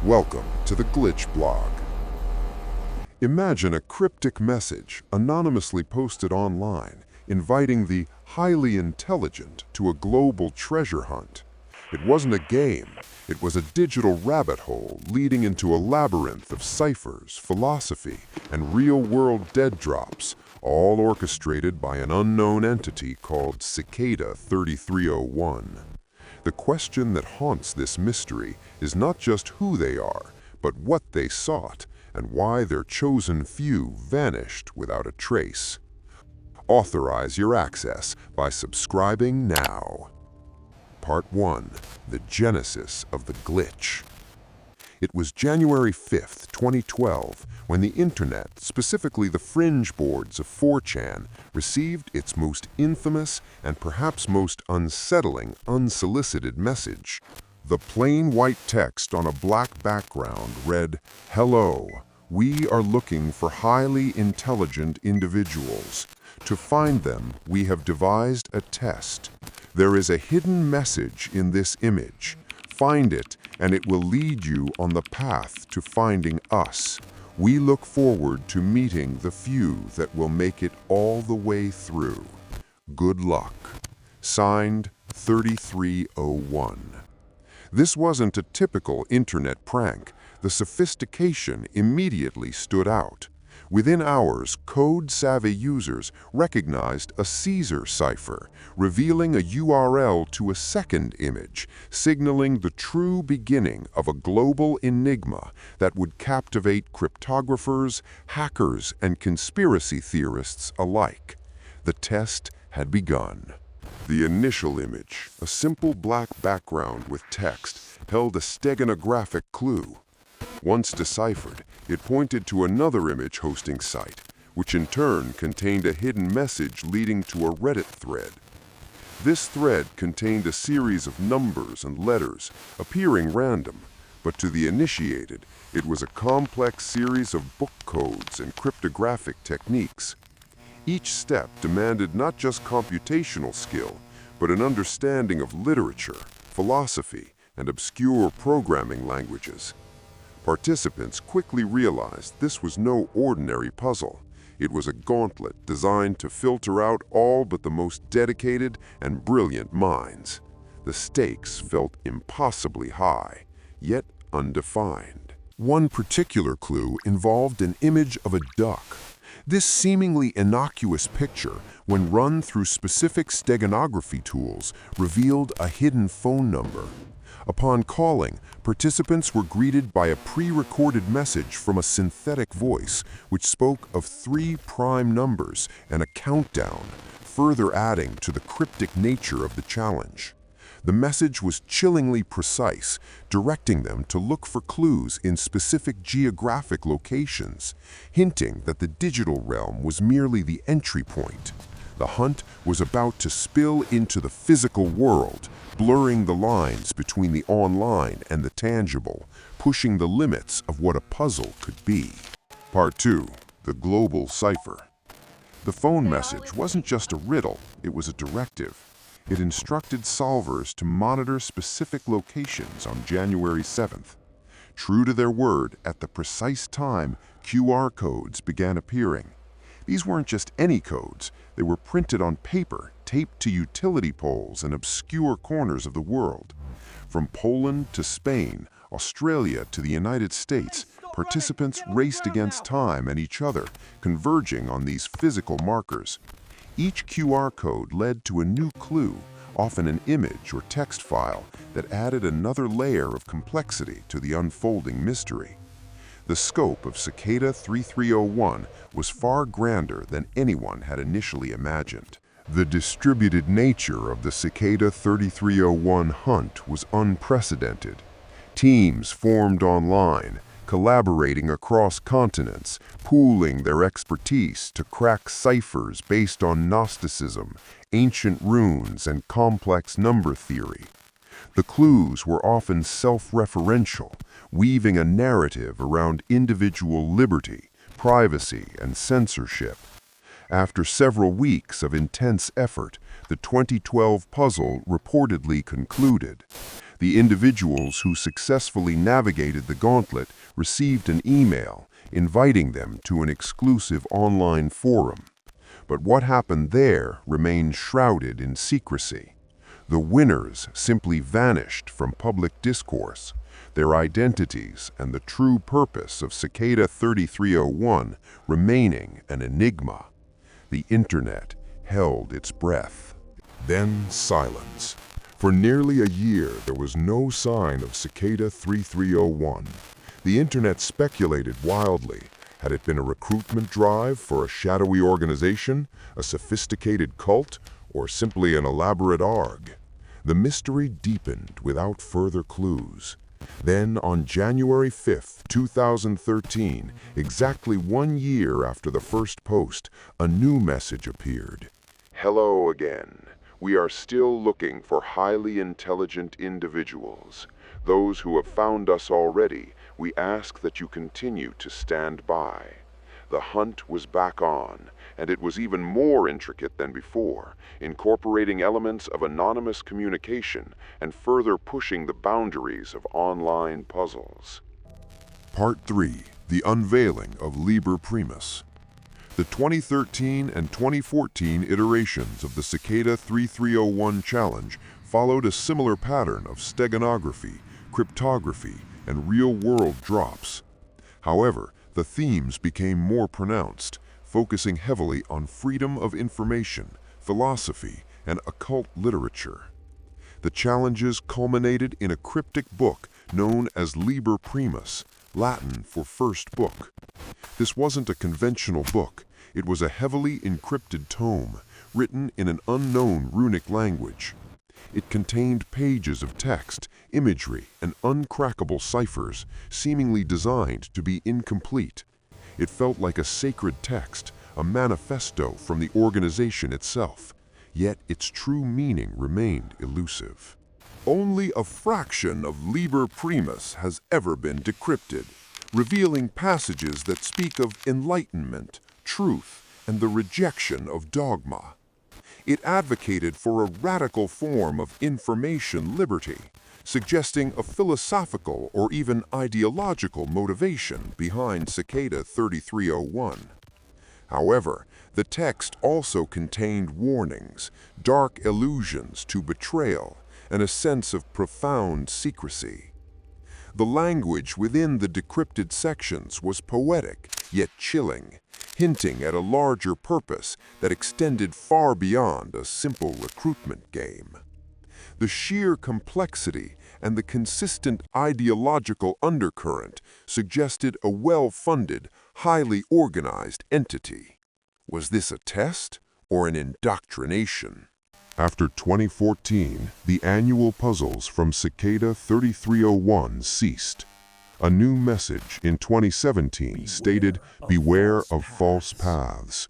Welcome to the Glitch blog. Imagine a cryptic message anonymously posted online, inviting the highly intelligent to a global treasure hunt. It wasn't a game, it was a digital rabbit hole leading into a labyrinth of ciphers, philosophy, and real-world dead drops, all orchestrated by an unknown entity called Cicada 3301. The question that haunts this mystery is not just who they are, but what they sought, and why their chosen few vanished without a trace. Authorize your access by subscribing now. Part 1. The Genesis of the Glitch. It was January 5th, 2012, when the internet, specifically the fringe boards of 4chan, received its most infamous and perhaps most unsettling unsolicited message. The plain white text on a black background read, "Hello, we are looking for highly intelligent individuals. To find them, we have devised a test. There is a hidden message in this image. Find it, and it will lead you on the path to finding us. We look forward to meeting the few that will make it all the way through. Good luck." Signed, 3301. This wasn't a typical internet prank. The sophistication immediately stood out. Within hours, code-savvy users recognized a Caesar cipher, revealing a URL to a second image, signaling the true beginning of a global enigma that would captivate cryptographers, hackers, and conspiracy theorists alike. The test had begun. The initial image, a simple black background with text, held a steganographic clue. Once deciphered, it pointed to another image hosting site, which in turn contained a hidden message leading to a Reddit thread. This thread contained a series of numbers and letters, appearing random, but to the initiated, it was a complex series of book codes and cryptographic techniques. Each step demanded not just computational skill, but an understanding of literature, philosophy, and obscure programming languages. Participants quickly realized this was no ordinary puzzle. It was a gauntlet designed to filter out all but the most dedicated and brilliant minds. The stakes felt impossibly high, yet undefined. One particular clue involved an image of a duck. This seemingly innocuous picture, when run through specific steganography tools, revealed a hidden phone number. Upon calling, participants were greeted by a pre-recorded message from a synthetic voice, which spoke of 3 prime numbers and a countdown, further adding to the cryptic nature of the challenge. The message was chillingly precise, directing them to look for clues in specific geographic locations, hinting that the digital realm was merely the entry point. The hunt was about to spill into the physical world, blurring the lines between the online and the tangible, pushing the limits of what a puzzle could be. Part 2. The Global Cipher. The phone message wasn't just a riddle, it was a directive. It instructed solvers to monitor specific locations on January 7th. True to their word, at the precise time, QR codes began appearing. These weren't just any codes, they were printed on paper, taped to utility poles in obscure corners of the world. From Poland to Spain, Australia to the United States, participants raced against time and each other, converging on these physical markers. Each QR code led to a new clue, often an image or text file, that added another layer of complexity to the unfolding mystery. The scope of Cicada 3301 was far grander than anyone had initially imagined. The distributed nature of the Cicada 3301 hunt was unprecedented. Teams formed online, collaborating across continents, pooling their expertise to crack ciphers based on Gnosticism, ancient runes, and complex number theory. The clues were often self-referential, weaving a narrative around individual liberty, privacy, and censorship. After several weeks of intense effort, the 2012 puzzle reportedly concluded. The individuals who successfully navigated the gauntlet received an email inviting them to an exclusive online forum. But what happened there remained shrouded in secrecy. The winners simply vanished from public discourse, their identities and the true purpose of Cicada 3301 remaining an enigma. The internet held its breath. Then silence. For nearly a year, there was no sign of Cicada 3301. The internet speculated wildly. Had it been a recruitment drive for a shadowy organization, a sophisticated cult, or simply an elaborate ARG? The mystery deepened without further clues. Then, on January 5, 2013, exactly 1 year after the first post, a new message appeared. Hello again. We are still looking for highly intelligent individuals. Those who have found us already, we ask that you continue to stand by. The hunt was back on, and it was even more intricate than before, incorporating elements of anonymous communication and further pushing the boundaries of online puzzles. Part 3. The Unveiling of Liber Primus. The 2013 and 2014 iterations of the Cicada 3301 challenge followed a similar pattern of steganography, cryptography, and real-world drops. However, the themes became more pronounced, focusing heavily on freedom of information, philosophy, and occult literature. The challenges culminated in a cryptic book known as Liber Primus, Latin for first book. This wasn't a conventional book. It was a heavily encrypted tome, written in an unknown runic language. It contained pages of text, imagery, and uncrackable ciphers, seemingly designed to be incomplete. It felt like a sacred text, a manifesto from the organization itself. Yet its true meaning remained elusive. Only a fraction of Liber Primus has ever been decrypted, revealing passages that speak of enlightenment, truth, and the rejection of dogma. It advocated for a radical form of information liberty, suggesting a philosophical or even ideological motivation behind Cicada 3301. However, the text also contained warnings, dark allusions to betrayal, and a sense of profound secrecy. The language within the decrypted sections was poetic, yet chilling, hinting at a larger purpose that extended far beyond a simple recruitment game. The sheer complexity and the consistent ideological undercurrent suggested a well-funded, highly organized entity. Was this a test or an indoctrination? After 2014, the annual puzzles from Cicada 3301 ceased. A new message in 2017 stated, "Beware of false paths."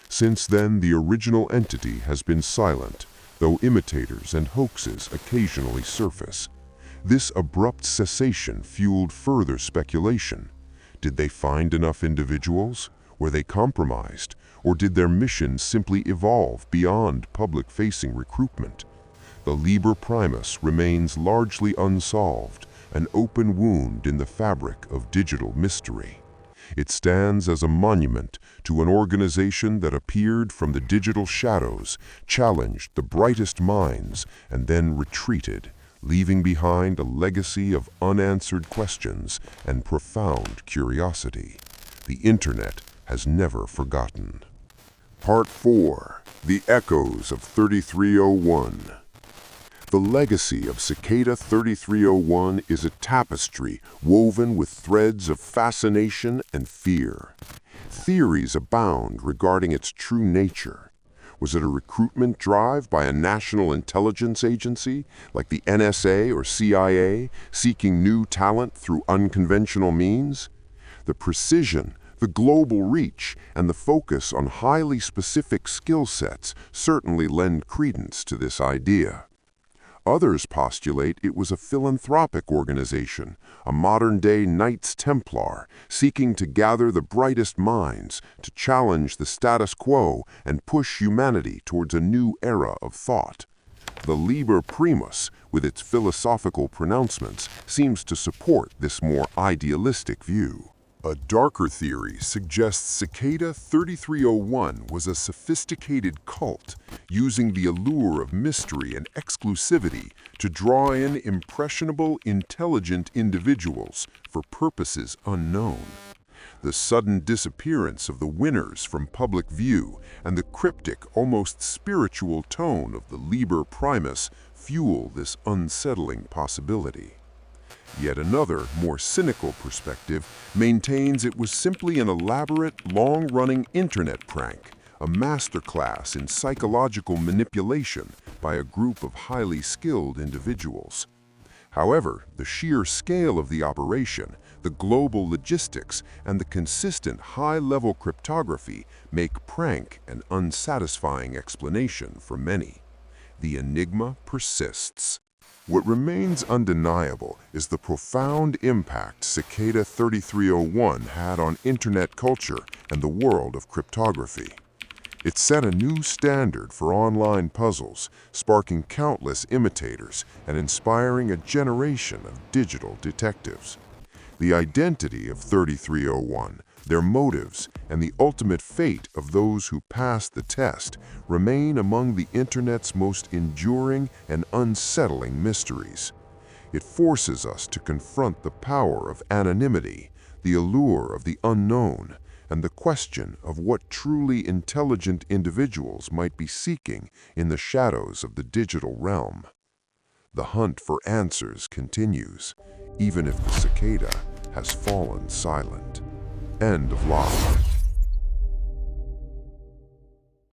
Since then, the original entity has been silent, though imitators and hoaxes occasionally surface. This abrupt cessation fueled further speculation. Did they find enough individuals? Were they compromised? Or did their mission simply evolve beyond public-facing recruitment? The Liber Primus remains largely unsolved, an open wound in the fabric of digital mystery. It stands as a monument to an organization that appeared from the digital shadows, challenged the brightest minds, and then retreated, leaving behind a legacy of unanswered questions and profound curiosity. The internet has never forgotten. Part 4. The Echoes of 3301. The legacy of Cicada 3301 is a tapestry woven with threads of fascination and fear. Theories abound regarding its true nature. Was it a recruitment drive by a national intelligence agency like the NSA or CIA, seeking new talent through unconventional means? The precision, the global reach, and the focus on highly specific skill sets certainly lend credence to this idea. Others postulate it was a philanthropic organization, a modern-day Knights Templar, seeking to gather the brightest minds, to challenge the status quo and push humanity towards a new era of thought. The Liber Primus, with its philosophical pronouncements, seems to support this more idealistic view. A darker theory suggests Cicada 3301 was a sophisticated cult using the allure of mystery and exclusivity to draw in impressionable, intelligent individuals for purposes unknown. The sudden disappearance of the winners from public view and the cryptic, almost spiritual tone of the Liber Primus fuel this unsettling possibility. Yet another, more cynical perspective maintains it was simply an elaborate, long-running internet prank, a masterclass in psychological manipulation by a group of highly skilled individuals. However, the sheer scale of the operation, the global logistics, and the consistent high-level cryptography make prank an unsatisfying explanation for many. The enigma persists. What remains undeniable is the profound impact Cicada 3301 had on internet culture and the world of cryptography. It set a new standard for online puzzles, sparking countless imitators and inspiring a generation of digital detectives. The identity of 3301, their motives, and the ultimate fate of those who passed the test remain among the Internet's most enduring and unsettling mysteries. It forces us to confront the power of anonymity, the allure of the unknown, and the question of what truly intelligent individuals might be seeking in the shadows of the digital realm. The hunt for answers continues, even if the cicada has fallen silent. End of log.